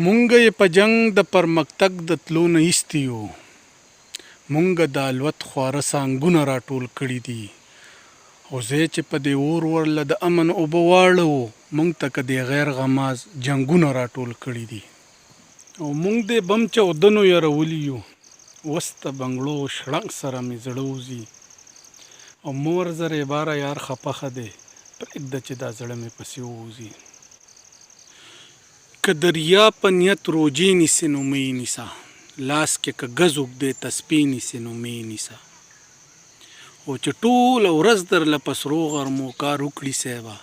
مونږ یې په جنګ د پرمختګ د تلو نه ایستي یو. مونږ د الوت خواره سانګونه راټول کړي دي. او زه چې په دې اور ورله د امن اوبه واړو، مونږ ته که د غیر غماز جنګونه راټول کړي دي. او مونږ د بم چاودنو یرولی یو. اوس د بنګړو شړنګ سره مې زړه وځي. او مور زره باره یار خپه دی، پرېږده چې دا زړه مې پسې ووځي. که دریا په نیت روجې نیسې نو مې نیسه، لاس کې که ګز اوږدی تسپې نیسې نو مې نیسه. او چې ټوله ورځ درله په سرو غرمو کار وکړي صیبه،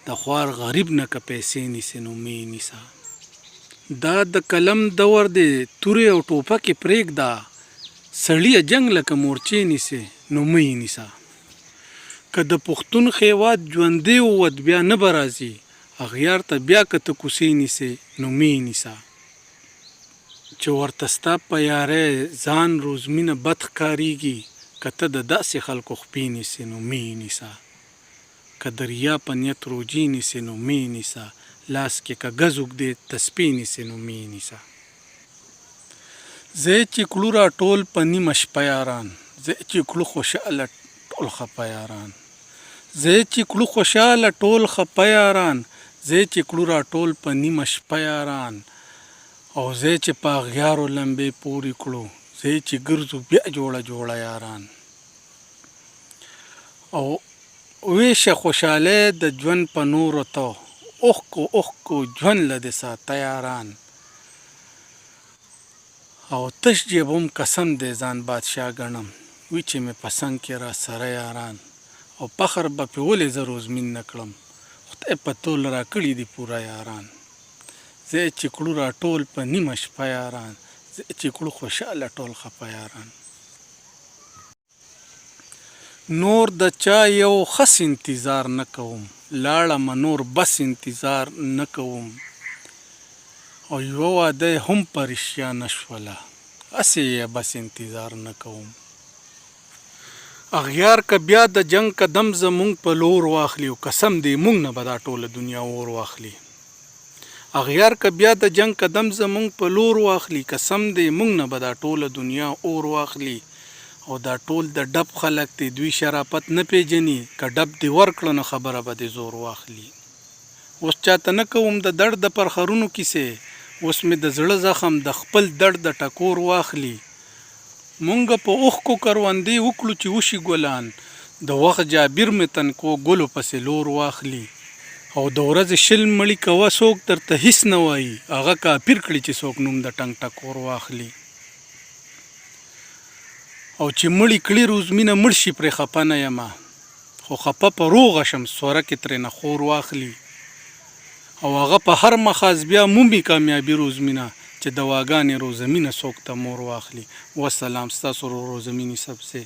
د خوار غریب نه که پیسې نیسې نو مې نیسه. دا د قلم دور دی، تورې او ټوپکې پرېږده، سړیه جنګ لکه مورچې نیسې نو مې نیسه. که د پښتون هېواد ژوندی ووت بیا نه به راځي، اغیار ته بیا که ته کوسې نیسې نو مې نیسه. چې ورته ستا په یارۍ ځان روز مینه بد ښکارېږي، که ته د داسې خلکو خپې نیسې نو مې نیسه. که دریا په نیت روجې نیسې نو مې نیسه، لاس کې که ګز اوږدی تسپې نیسې نو مې نیسه. زه چې کړو راټول په نیمه شپه یاران، زه چې کړو خوشحاله ټول خفه یاران. زه چې کړو خوشحاله ټول خفه یاران، زه چې کړو راټول په نیمه شپه یاران. او زه چې په اغیارو لمبې پورې کړو، زه چې ګرځو بیا جوړه جوړه یاران. او ویشه خوشحالۍ د ژوند په نورو ته، اوښکو اوښکو ژوند له دې ساته یاران. او تش جیب هم قسم دی ځان بادشاه ګڼم، وي چې مې په څنګ کې را سره یاران. او فخر به پې ولې زه روزمین نه کړم، خدای په تول را کړي دي پوره یاران. زه چې کړو راټول په نیمه شپه یاران، زه چې کړو خوشحاله ټول خفه یاران. نور د چا یو خس انتظار نه کوم، لاړمه نور بس انتظار نه کوم. او یوه واده هم په رښتیا نه شوله، هسې یې بس انتظار نه کوم. اغیار که بیا د جنګ قدم زمونږ په لور واخلي، او قسم دی مونږ نه به دا ټوله دنیا اور واخلي. اغیار که بیا د جنګ قدم زمونږ په لور واخلي، قسم دی مونږ نه به دا ټوله دنیا اور واخلي. او دا ټول د ډب خلک دی، دوی شرافت نه پیژني، که ډب دی ورکړه نو خبره به دی زور واخلي. اوس چاته نه کوم د درد د پرخرونو کیسې، اوس مې د زړه زخم د خپل درد د ټکور واخلي. مونږ په اوښکو کروندې وکړو چې وشي ګلان، د وخت جابر مې تنکو ګلو پسې لور واخلي. او د ورځې شل مړي کوه څوک درته هیڅ نه وایي، هغه کافر کړي چې څوک نوم د ټنګ ټکور واخلي. او چې مړي کړي روز مینه مړ شي پرې خفه نه یمه، خو خفه په روغه شم سوره کې ترېنه خور واخلي. او هغه په هر مخاز بیا مومي کامیابي روز مینه، چې دواګانې روزمینه څوک ته مور واخلي. والسلام، ستاسو روزمینی سب سے.